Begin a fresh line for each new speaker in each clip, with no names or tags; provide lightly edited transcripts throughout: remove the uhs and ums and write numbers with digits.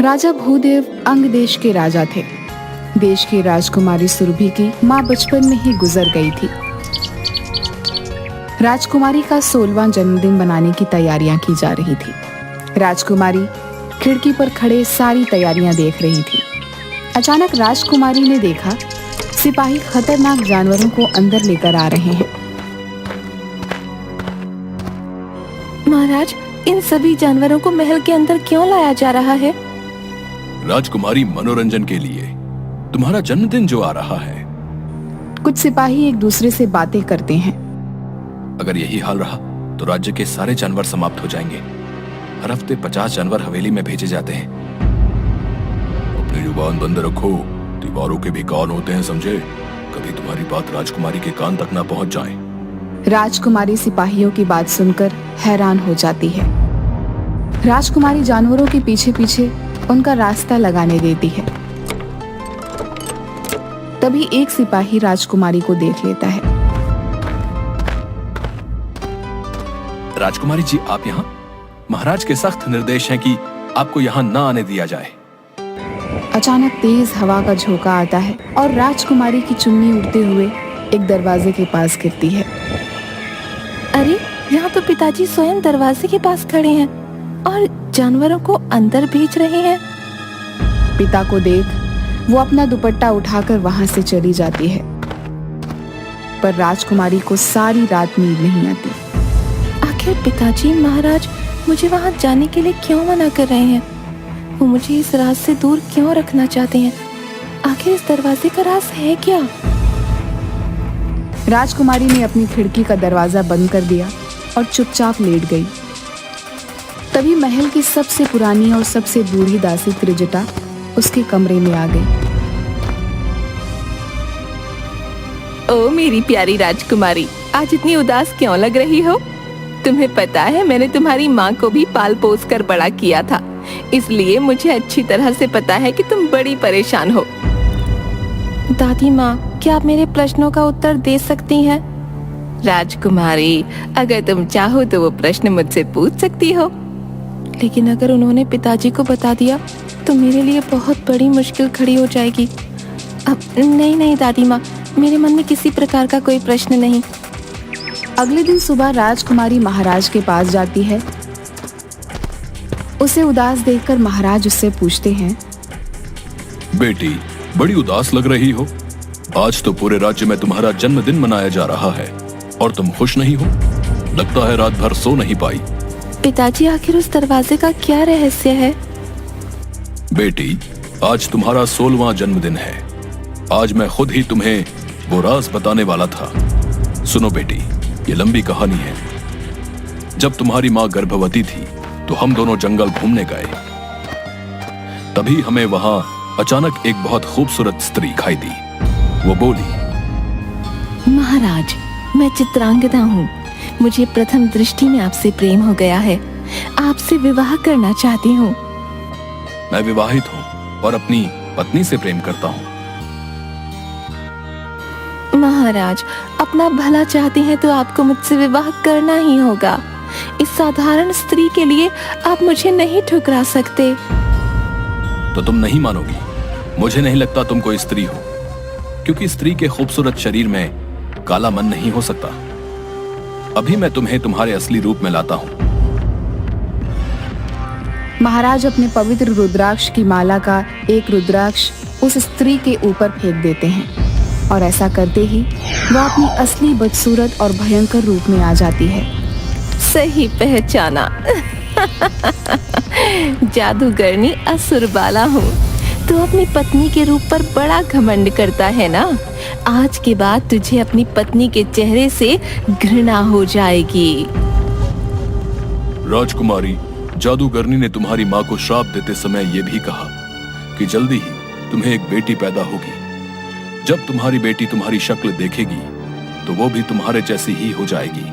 राजा भूदेव अंग देश के राजा थे। देश की राजकुमारी सुरभि की माँ बचपन में ही गुजर गई थी। राजकुमारी का 16वां जन्मदिन मनाने की तैयारियां की जा रही थी। राजकुमारी खिड़की पर खड़े सारी तैयारियां देख रही थी। अचानक राजकुमारी ने देखा सिपाही खतरनाक जानवरों को अंदर लेकर आ रहे हैं।
महाराज, इन सभी जानवरों को महल के अंदर क्यों लाया जा रहा है?
राजकुमारी, मनोरंजन के लिए। तुम्हारा जन्मदिन जो आ रहा है।
कुछ सिपाही एक दूसरे से बातें करते हैं।
अगर यही हाल रहा तो राज्य के सारे जानवर समाप्त हो जाएंगे। हर हफ्ते 50 जानवर हवेली में भेजे जाते हैं। अपनी जुबान बंद रखो, दीवारों के भी कान होते हैं, समझे? कभी तुम्हारी बात राजकुमारी के कान तक ना पहुंच जाए।
राजकुमारी सिपाहियों की बात सुनकर हैरान हो जाती है। राजकुमारी जानवरों के पीछे पीछे उनका रास्ता लगाने देती है। तभी एक सिपाही राजकुमारी को देख लेता है।
राजकुमारी जी, आप यहाँ? महाराज के सख्त निर्देश हैं कि आपको यहाँ न आने दिया जाए।
अचानक तेज हवा का झोंका आता है और राजकुमारी की चुन्नी उड़ते हुए एक दरवाजे के पास गिरती है।
अरे, यहाँ तो पिताजी स्वयं दरवाजे के पास खड़े हैं और जानवरों को अंदर भेज रहे हैं।
पिता को देख वो अपना दुपट्टा उठाकर वहां से चली जाती है, पर राजकुमारी को सारी रात नींद नहीं आती।
आखिर पिताजी महाराज मुझे वहां जाने के लिए क्यों मना कर रहे हैं? वो मुझे इस राज से दूर क्यों रखना चाहते हैं? आखिर इस दरवाजे का राज है क्या?
राजकुमारी ने अपनी खिड़की का दरवाजा बंद कर दिया और चुपचाप लेट गई। तभी महल की सबसे पुरानी और सबसे बूढ़ी दासी त्रिजटा उसके कमरे में आ गई।
ओ मेरी प्यारी राजकुमारी, आज इतनी उदास क्यों लग रही हो? तुम्हें पता है, मैंने तुम्हारी माँ को भी पाल पोस कर बड़ा किया था, इसलिए मुझे अच्छी तरह से पता है कि तुम बड़ी परेशान हो। दादी माँ, क्या आप मेरे प्रश्नों का उत्तर दे सकती हैं? राजकुमारी, अगर तुम चाहो तो वो प्रश्न मुझसे पूछ सकती हो, लेकिन अगर उन्होंने पिताजी को बता दिया तो मेरे लिए बहुत बड़ी मुश्किल खड़ी हो जाएगी। अब नहीं दादी माँ, मेरे मन में किसी प्रकार का कोई प्रश्न नहीं।
अगले दिन सुबह राजकुमारी महाराज के पास जाती है। उसे उदास देखकर महाराज उससे पूछते हैं,
बेटी, बड़ी उदास लग रही हो। आज तो पूरे राज्य में तुम्हारा जन्मदिन मनाया जा रहा है और तुम खुश नहीं हो। लगता है रात भर सो नहीं पाई।
पिताजी, आखिर उस दरवाजे का क्या रहस्य है?
बेटी, आज तुम्हारा 16वां जन्मदिन है। आज मैं खुद ही तुम्हें वो राज बताने वाला था। सुनो बेटी, ये लंबी कहानी है। जब तुम्हारी माँ गर्भवती थी तो हम दोनों जंगल घूमने गए। तभी हमें वहां अचानक एक बहुत खूबसूरत स्त्री दिखाई दी। वो बोली,
महाराज, मैं चित्रांगदा हूँ। मुझे प्रथम दृष्टि में आपसे प्रेम हो गया है। आपसे विवाह करना चाहती हूँ।
मैं विवाहित हूँ और अपनी पत्नी से प्रेम करता हूँ।
महाराज, अपना भला चाहते हैं तो आपको मुझसे विवाह करना ही होगा। इस साधारण स्त्री के लिए आप मुझे नहीं ठुकरा सकते।
तो तुम नहीं मानोगी? मुझे नहीं लगता तुम कोई स्त्री हो, क्योंकि स्त्री के खूबसूरत शरीर में काला मन नहीं हो सकता। अभी मैं तुम्हें तुम्हारे असली रूप में लाता हूँ।
महाराज अपने पवित्र रुद्राक्ष की माला का एक रुद्राक्ष उस स्त्री के ऊपर फेंक देते हैं और ऐसा करते ही वह अपनी असली बदसूरत और भयंकर रूप में आ जाती है।
सही पहचाना। जादूगरनी असुरबाला हूँ। तू अपनी पत्नी के रूप पर बड़ा घमंड करता है ना? आज के बाद तुझे अपनी पत्नी के चेहरे से घृणा हो जाएगी।
राजकुमारी, जादूगरनी ने तुम्हारी माँ को श्राप देते समय ये भी कहा कि जल्दी ही तुम्हें एक बेटी पैदा होगी। जब तुम्हारी बेटी तुम्हारी शक्ल देखेगी तो वो भी तुम्हारे जैसी ही हो जाएगी।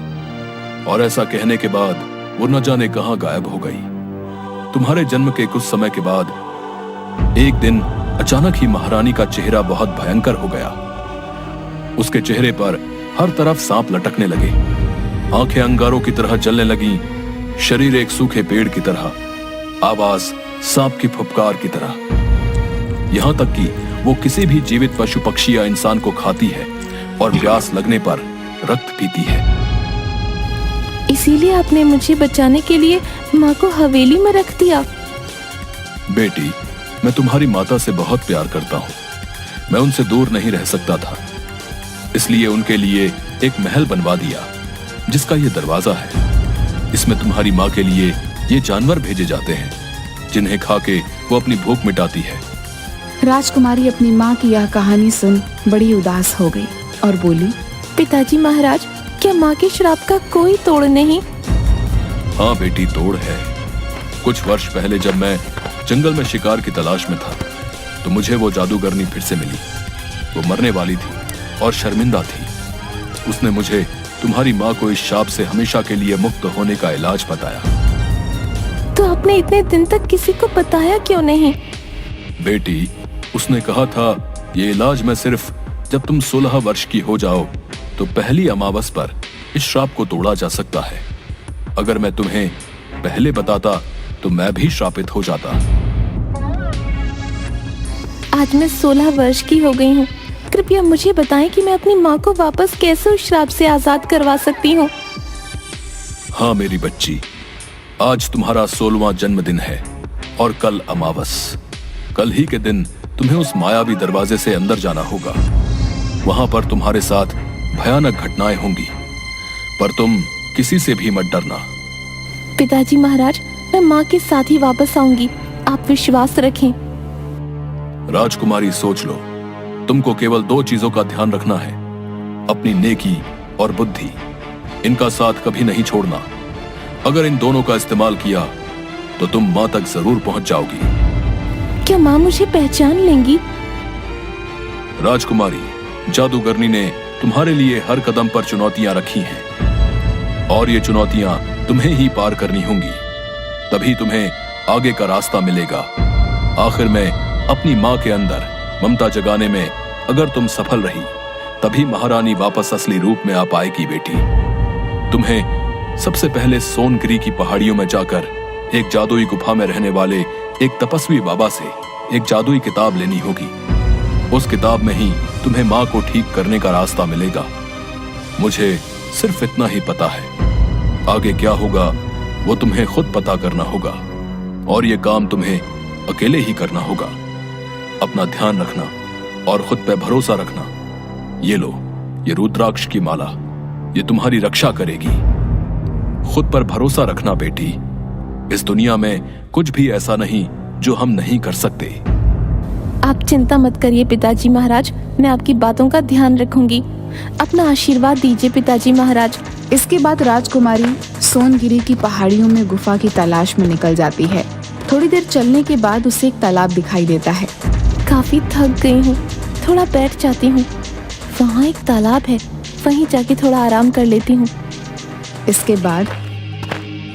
और ऐसा कहने के बाद वो न जाने कहां गायब हो गई। तुम्हारे जन्म के कुछ समय के बाद एक दिन अचानक ही महारानी का चेहरा बहुत भयंकर हो गया। उसके चेहरे पर हर तरफ सांप लटकने लगे, आंखें अंगारों की तरह जलने लगीं, शरीर एक सूखे पेड़ की तरह। आवाज सांप की फुफकार की तरह। यहाँ तक कि वो किसी भी जीवित पशु पक्षी या इंसान को खाती है और प्यास लगने पर रक्त पीती है।
इसीलिए आपने मुझे बचाने के लिए माँ को हवेली में रख दिया।
बेटी, मैं तुम्हारी माता से बहुत प्यार करता हूँ। मैं उनसे दूर नहीं रह सकता था, इसलिए उनके लिए एक महल बनवा दिया जिसका ये दरवाजा है। इसमें तुम्हारी माँ के लिए ये जानवर भेजे जाते हैं जिन्हें खा के वो अपनी भूख मिटाती है।
राजकुमारी अपनी माँ की यह कहानी सुन बड़ी उदास हो गई और बोली,
पिताजी महाराज, क्या माँ के श्राप का कोई तोड़ नहीं?
हाँ बेटी, तोड़ है। कुछ वर्ष पहले जब मैं जंगल में शिकार की तलाश में था तो मुझे वो जादूगरनी फिर से मिली। वो मरने वाली थी और शर्मिंदा थी। उसने मुझे तुम्हारी माँ को इस शाप से हमेशा के लिए मुक्त होने का इलाज बताया।
तो आपने इतने दिन तक किसी को बताया क्यों नहीं?
बेटी, उसने कहा था ये इलाज मैं सिर्फ जब तुम 16 वर्ष की हो जाओ तो पहली अमावस पर इस श्राप को तोड़ा जा सकता है। अगर मैं तुम्हें पहले बताता तो मैं भी श्रापित हो जाता।
आज मैं 16 वर्ष की हो गई हूँ। कृपया मुझे बताएं कि मैं अपनी माँ को वापस कैसे उस श्राप से आजाद करवा सकती हूँ।
हाँ मेरी बच्ची, आज तुम्हारा 16वां जन्मदिन है और कल अमावस। कल ही के दिन तुम्हें उस मायावी दरवाजे से अंदर जाना होगा। वहां पर तुम्हारे साथ भयानक घटनाएं होंगी, पर तुम किसी से भी मत डरना।
पिताजी महाराज, मैं माँ के साथ ही वापस आऊंगी, आप विश्वास रखें।
राजकुमारी, सोच लो, तुमको केवल 2 चीजों का ध्यान रखना है, अपनी नेकी और बुद्धि। इनका साथ कभी नहीं छोड़ना। अगर इन दोनों का इस्तेमाल किया तो तुम माँ तक जरूर पहुंच जाओगी।
क्या माँ मुझे पहचान लेंगी?
राजकुमारी, जादूगरनी ने तुम्हारे लिए हर कदम पर चुनौतियां रखी हैं और ये चुनौतियां तुम्हें ही पार करनी होंगी, तभी तुम्हें आगे का रास्ता मिलेगा। आखिर में अपनी माँ के अंदर ममता जगाने में अगर तुम सफल रही तभी महारानी वापस असली रूप में आ पाएगी। बेटी, तुम्हें सबसे पहले सोनगिरी की पहाड़ियों में जाकर एक जादुई गुफा में रहने वाले एक तपस्वी बाबा से एक जादुई किताब लेनी होगी। उस किताब में ही तुम्हें माँ को ठीक करने का रास्ता मिलेगा। मुझे सिर्फ इतना ही पता है, आगे क्या होगा वो तुम्हें खुद पता करना होगा और ये काम तुम्हें अकेले ही करना होगा। अपना ध्यान रखना और खुद पे भरोसा रखना। ये लो, ये रुद्राक्ष की माला, ये तुम्हारी रक्षा करेगी। खुद पर भरोसा रखना बेटी। इस दुनिया में कुछ भी ऐसा नहीं जो हम नहीं कर सकते।
आप चिंता मत करिए पिताजी महाराज, मैं आपकी बातों का ध्यान रखूंगी। अपना आशीर्वाद दीजिए पिताजी महाराज।
इसके बाद राजकुमारी सोनगिरी की पहाड़ियों में गुफा की तलाश में निकल जाती है। थोड़ी देर चलने के बाद उसे एक तालाब दिखाई देता है।
काफी थक गई हूँ, थोड़ा बैठ जाती हूँ। वहाँ एक तालाब है, वहीं जाके थोड़ा आराम कर लेती हूँ।
इसके बाद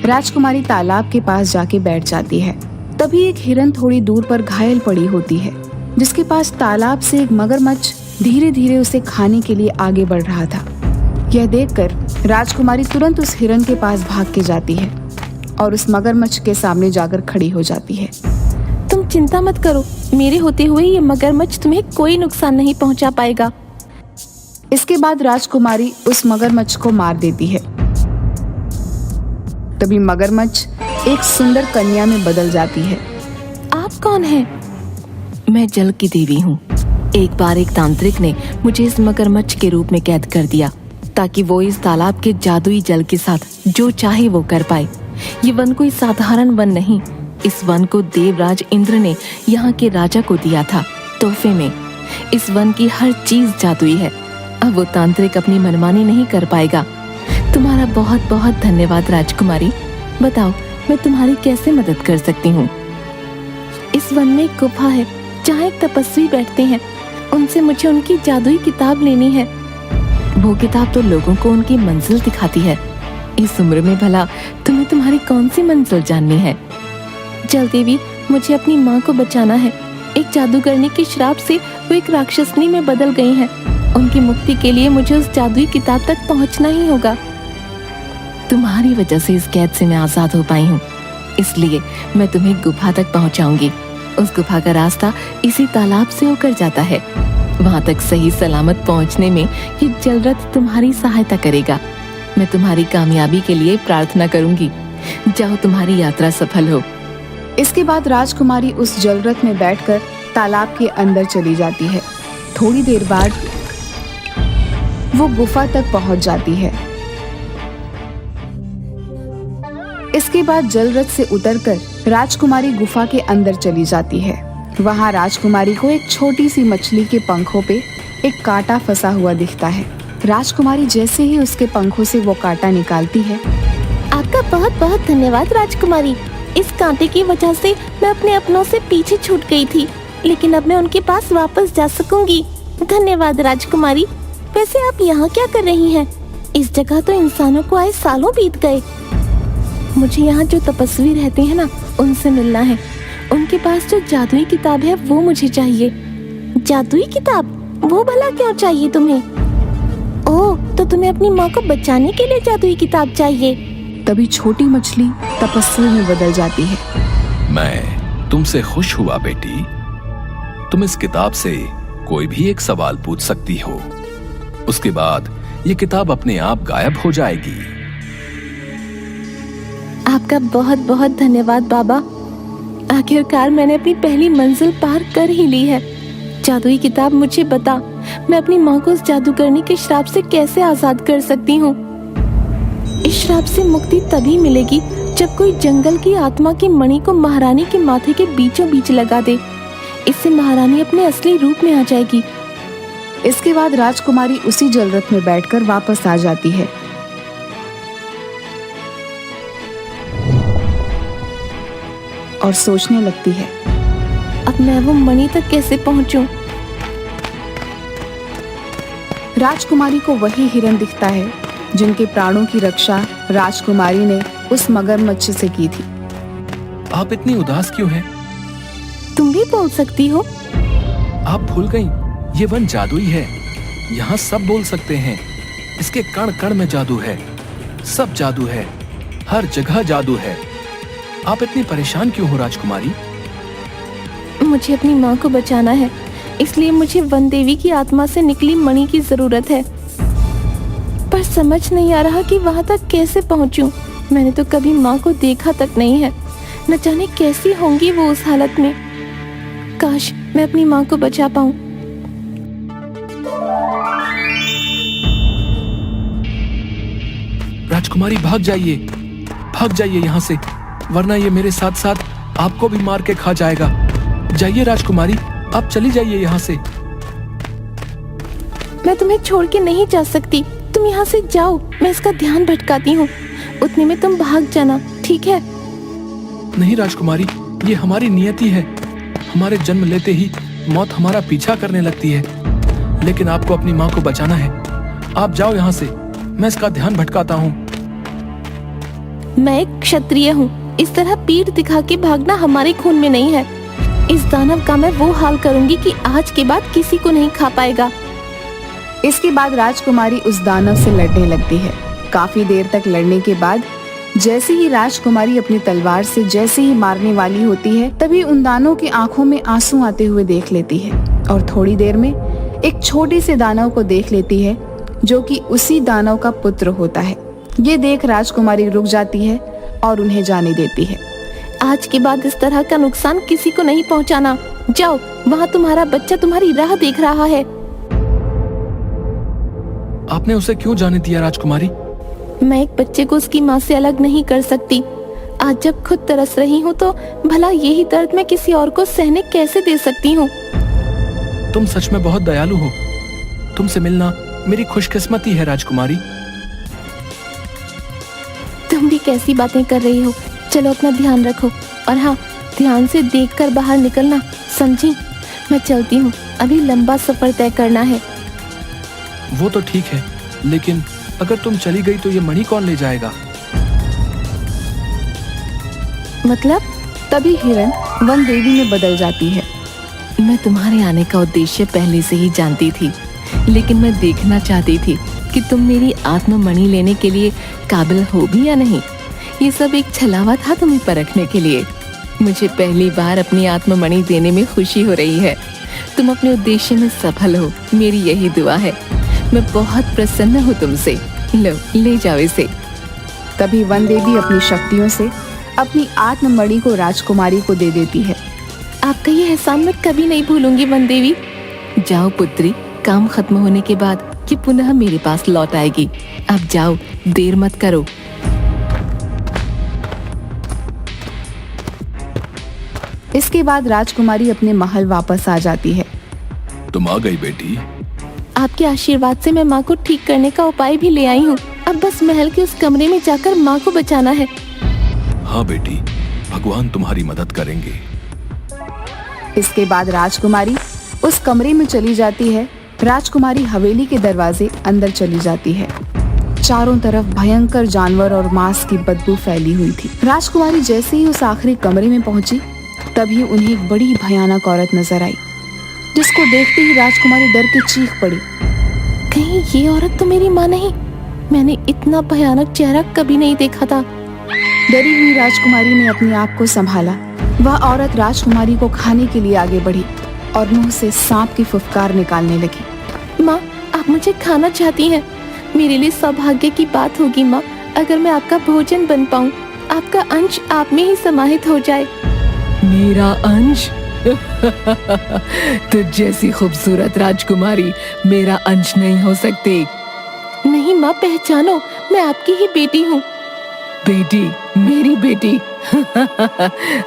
राजकुमारी तालाब के पास जाके बैठ जाती है। तभी एक हिरन थोड़ी दूर पर घायल पड़ी होती है, जिसके पास तालाब से एक मगरमच्छ धीरे धीरे उसे खाने के लिए आगे बढ़ रहा था। यह देखकर राजकुमारी तुरंत उस हिरन के पास भाग के जाती है और उस मगरमच्छ के सामने जाकर खड़ी हो जाती है।
तुम चिंता मत करो, मेरे होते हुए ये मगरमच्छ तुम्हें कोई नुकसान नहीं पहुंचा पाएगा।
इसके बाद राजकुमारी उस मगरमच्छ को मार देती है। तभी मगरमच्छ एक सुंदर कन्या में बदल जाती है।
आप कौन हैं? मैं जल की देवी हूँ। एक बार एक तांत्रिक ने मुझे इस मगरमच्छ के रूप में कैद कर दिया ताकि वो इस तालाब के जादुई जल के साथ जो चाहे वो कर पाए। ये वन कोई साधारण वन नहीं, इस वन को देवराज इंद्र ने यहाँ के राजा को दिया था तोहफे में। इस वन की हर चीज जादुई है। अब वो तांत्रिक अपनी मनमानी नहीं कर पाएगा। तुम्हारा बहुत बहुत धन्यवाद राजकुमारी। बताओ मैं तुम्हारी कैसे मदद कर सकती हूँ? इस वन में एक गुफा है जहाँ एक तपस्वी बैठते हैं। उनसे मुझे उनकी जादुई किताब लेनी है। वो किताब तो लोगों को उनकी मंजिल दिखाती है। इस उम्र में भला तुम्हें तुम्हारी कौन सी मंजिल जाननी है? जल देवी, मुझे अपनी माँ को बचाना है। एक जादूगरनी के श्राप से वो एक राक्षसनी में बदल गई हैं। उनकी मुक्ति के लिए मुझे उस जादुई किताब तक पहुँचना ही होगा। तुम्हारी वजह से इस कैद से मैं आजाद हो पाई हूँ। इसलिए मैं तुम्हें गुफा तक पहुंचाऊंगी। उस गुफा का रास्ता इसी तालाब से होकर जाता है। वहां तक सही सलामत पहुंचने में ये जलरथ तुम्हारी सहायता करेगा। मैं तुम्हारी कामयाबी के लिए प्रार्थना करूंगी। जाओ, तुम्हारी यात्रा सफल हो।
इसके बाद राजकुमारी उस जलरथ में बैठकर तालाब के अंदर चली जाती है। थोड़ी देर बाद वो गुफा तक पहुंच जाती है। इसके बाद जलरथ से उतरकर राजकुमारी गुफा के अंदर चली जाती है। वहां राजकुमारी को एक छोटी सी मछली के पंखों पे एक कांटा फंसा हुआ दिखता है। राजकुमारी जैसे ही उसके पंखों से वो कांटा निकालती है।
आपका बहुत बहुत धन्यवाद राजकुमारी। इस कांटे की वजह से मैं अपने अपनों से पीछे छूट गई थी, लेकिन अब मैं उनके पास वापस जा सकूंगी। धन्यवाद राजकुमारी। वैसे आप यहाँ क्या कर रही हैं? इस जगह तो इंसानों को आए सालों बीत गए। मुझे यहाँ जो तपस्वी रहते हैं ना, उनसे मिलना है। उनके पास जो जादुई किताब है वो मुझे चाहिए। जादुई किताब? वो भला क्यों चाहिए तुम्हें? ओह, तो तुम्हें अपनी माँ को बचाने के लिए जादुई किताब चाहिए।
तभी छोटी मछली तपस्वी में बदल जाती है।
मैं तुमसे खुश हुआ बेटी। तुम इस किताब से कोई भी एक सवाल पूछ सकती हो। उसके बाद ये किताब अपने आप गायब हो जाएगी।
आपका बहुत बहुत धन्यवाद बाबा। आखिरकार मैंने अपनी पहली मंजिल पार कर ही ली है। जादुई किताब, मुझे बता, मैं अपनी माँ को उस जादूगरनी के श्राप से कैसे आजाद कर सकती हूँ। इस श्राप से मुक्ति तभी मिलेगी जब कोई जंगल की आत्मा की मणि को महारानी के माथे के बीचों बीच लगा दे। इससे महारानी अपने असली रूप में आ जाएगी।
इसके बाद राजकुमारी उसी जलरथ में बैठकर वापस आ जाती है। और सोचने लगती है,
अब मैं वो मणि तक कैसे पहुंचूं?
राजकुमारी को वही हिरन दिखता है जिनके प्राणों की रक्षा राजकुमारी ने उस मगरमच्छ से की थी।
आप इतनी उदास क्यों हैं?
तुम भी बोल सकती हो।
आप भूल गईं, ये वन जादुई है। यहाँ सब बोल सकते हैं। इसके कण कण में जादू है। सब जादू है, हर जगह जादू है। आप इतनी परेशान क्यों हो राजकुमारी?
मुझे अपनी माँ को बचाना है, इसलिए मुझे वन देवी की आत्मा से निकली मणि की जरूरत है। पर समझ नहीं आ रहा कि वहाँ तक कैसे पहुँचूं। मैंने तो कभी माँ को देखा तक नहीं है। न जाने कैसी होंगी वो उस हालत में। काश मैं अपनी माँ को बचा पाऊं।
राजकुमारी भाग जाइए यहाँ से, वरना ये मेरे साथ साथ आपको भी मार के खा जाएगा। जाइए राजकुमारी, आप चली जाइए यहाँ से।
मैं तुम्हें छोड़ के नहीं जा सकती। तुम यहाँ से जाओ, मैं इसका ध्यान भटकाती हूँ। उतने में तुम भाग जाना, ठीक है?
नहीं राजकुमारी, ये हमारी नियति है। हमारे जन्म लेते ही मौत हमारा पीछा करने लगती है, लेकिन आपको अपनी माँ को बचाना है। आप जाओ यहाँ से, मैं इसका ध्यान भटकाता हूँ।
मैं एक क्षत्रिय हूँ। इस तरह पीठ दिखा के भागना हमारे खून में नहीं है। इस दानव का मैं वो हाल करूंगी कि आज के बाद किसी को नहीं खा पाएगा।
इसके बाद राजकुमारी उस दानव से लड़ने लगती है। काफी देर तक लड़ने के बाद जैसे ही राजकुमारी अपनी तलवार से जैसे ही मारने वाली होती है, तभी उन दानवों की आंखों में आंसू आते हुए देख लेती है और थोड़ी देर में एक छोटे से दानव को देख लेती है जो कि उसी दानव का पुत्र होता है। ये देख राजकुमारी रुक जाती है और उन्हें जाने देती है।
आज के बाद इस तरह का नुकसान किसी को नहीं पहुंचाना। जाओ, वहाँ तुम्हारा बच्चा तुम्हारी राह देख रहा है।
आपने उसे क्यों जाने दिया राजकुमारी?
मैं एक बच्चे को उसकी माँ से अलग नहीं कर सकती। आज जब खुद तरस रही हूँ तो भला यही दर्द मैं किसी और को सहने कैसे दे सकती हूँ?
तुम सच में बहुत दयालु हो। तुमसे मिलना मेरी खुशकिस्मती है राजकुमारी।
तुम भी कैसी बातें कर रही हो। चलो अपना ध्यान रखो, और हाँ, ध्यान से देखकर बाहर निकलना, समझी? मैं चलती हूँ, अभी लंबा सफर तय करना है।
वो तो ठीक है, लेकिन अगर तुम चली गई तो ये मणि कौन ले जाएगा?
मतलब?
तभी हिरन वन देवी में बदल जाती है।
मैं तुम्हारे आने का उद्देश्य पहले से ही जानती थी, लेकिन मैं देखना चाहती थी कि तुम मेरी आत्ममणि लेने के लिए काबिल हो भी या नहीं। ये सब एक छलावा था तुम्हें परखने के लिए। मुझे पहली बार अपनी आत्ममणि देने में खुशी हो रही है। तुम अपने उद्देश्य में सफल हो, मेरी यही दुआ है। मैं बहुत प्रसन्न हूँ तुमसे। लो, ले जाओ इसे।
तभी वन देवी अपनी शक्तियों से अपनी आत्ममणि को राजकुमारी को दे देती है।
आपका ये एहसान मैं कभी नहीं भूलूंगी वन देवी। जाओ पुत्री, काम खत्म होने के बाद ये पुनः मेरे पास लौट आएगी। अब जाओ, देर मत करो।
इसके बाद राजकुमारी अपने महल वापस आ जाती है।
तुम आ गई बेटी।
आपके आशीर्वाद से मैं माँ को ठीक करने का उपाय भी ले आई हूँ। अब बस महल के उस कमरे में जाकर माँ को बचाना है।
हाँ बेटी, भगवान तुम्हारी मदद करेंगे।
इसके बाद राजकुमारी उस कमरे में चली जाती है। राजकुमारी हवेली के दरवाजे अंदर चली जाती है। चारों तरफ भयंकर जानवर और मांस की बदबू फैली हुई थी। राजकुमारी जैसे ही उस आखिरी कमरे में पहुंची, तभी उन्हें एक बड़ी भयानक औरत नजर आई, जिसको देखते ही राजकुमारी डर के चीख पड़ी।
कहीं ये औरत तो मेरी माँ नहीं? मैंने इतना भयानक चेहरा कभी नहीं देखा था।
डरी हुई राजकुमारी ने अपने आप को संभाला। वह औरत राजकुमारी को खाने के लिए आगे बढ़ी और मुंह से सांप की फुफकार निकालने लगी।
माँ, आप मुझे खाना चाहती हैं? मेरे लिए सौभाग्य की बात होगी माँ, अगर मैं आपका भोजन बन पाऊँ, आपका अंश आप में ही समाहित हो जाए। मेरा अंश? तुझ जैसी खूबसूरत राजकुमारी मेरा अंश नहीं हो सकती। नहीं माँ, पहचानो, मैं आपकी ही बेटी हूँ। बेटी? मेरी बेटी?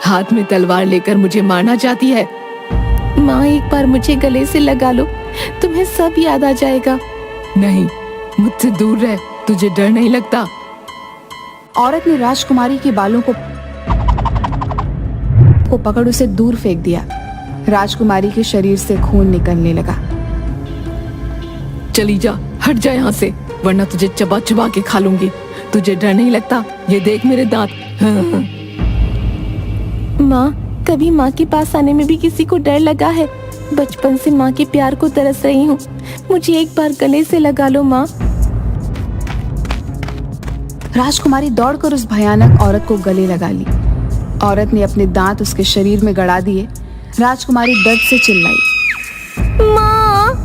हाथ में तलवार लेकर मुझे मारना चाहती है? माँ, एक बार मुझे गले से लगा लो, तुम्हें सब याद आ जाएगा। नहीं, मुझसे दूर रह, तुझे डर नहीं लगता?
औरत ने राजकुमारी के बालों को पकड़ उसे दूर फेंक दिया। राजकुमारी के शरीर से खून निकलने लगा।
चली जा, हट जा यहाँ से, वरना तुझे चबा चबा के खा लूंगी। तुझे डर नहीं लगता? ये देख मेरे दांत। माँ, कभी माँ के पास आने में भी किसी को डर लगा है? बचपन से माँ के प्यार को तरस रही हूँ, मुझे एक बार गले से लगा लो माँ।
राजकुमारी दौड़कर उस भयानक औरत को गले लगा ली। औरत ने अपने दांत उसके शरीर में गड़ा दिए। राजकुमारी दर्द से चिल्लाई,
माँ!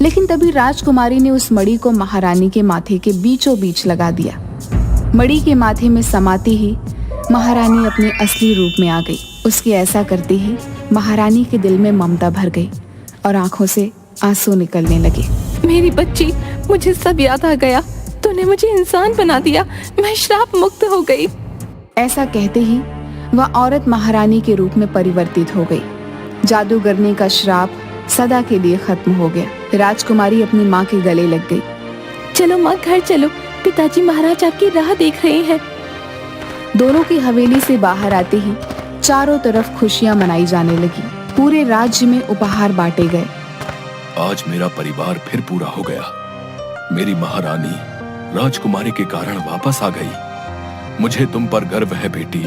लेकिन तभी राजकुमारी ने उस मणि को महारानी के माथे के बीचों बीच लगा दिया। मणि के माथे में समाते ही महारानी अपने असली रूप में आ गई। उसके ऐसा करते ही महारानी के दिल में ममता भर गई और आंखों से आंसू निकलने लगे।
मेरी बच्ची, मुझे सब याद आ गया। तूने मुझे इंसान बना दिया, मैं श्राप मुक्त हो गई।
ऐसा कहते ही वह औरत महारानी के रूप में परिवर्तित हो गई। जादूगरनी का श्राप सदा के लिए खत्म हो गया। राजकुमारी अपनी माँ के गले लग गई।
चलो माँ, घर चलो, पिताजी महाराज आपकी राह देख रहे हैं।
दोनों की हवेली से बाहर आते ही चारों तरफ खुशियां मनाई जाने लगी। पूरे राज्य में उपहार बांटे गए।
आज मेरा परिवार फिर पूरा हो गया। मेरी महारानी राजकुमारी के कारण वापस आ गई। मुझे तुम पर गर्व है बेटी।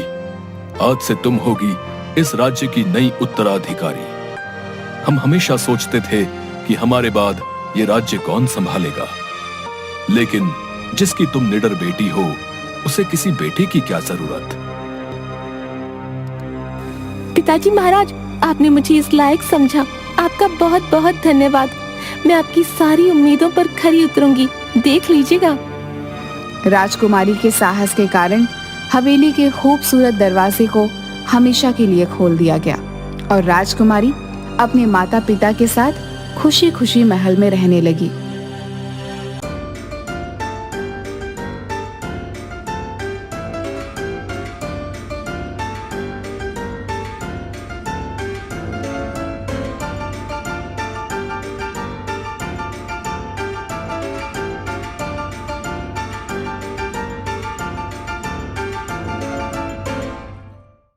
आज से तुम होगी इस राज्य की नई उत्तराधिकारी। हम हमेशा सोचते थे कि हमारे बाद ये राज्य कौन संभालेगा, लेकिन जिसकी तुम निडर बेटी हो, उसे किसी बेटे की क्या जरूरत।
पिताजी महाराज, आपने मुझे इस लायक समझा, आपका बहुत बहुत धन्यवाद। मैं आपकी सारी उम्मीदों पर खरी उतरूंगी, देख लीजिएगा।
राजकुमारी के साहस के कारण हवेली के खूबसूरत दरवाजे को हमेशा के लिए खोल दिया गया और राजकुमारी अपने माता पिता के साथ खुशी खुशी महल में रहने लगी।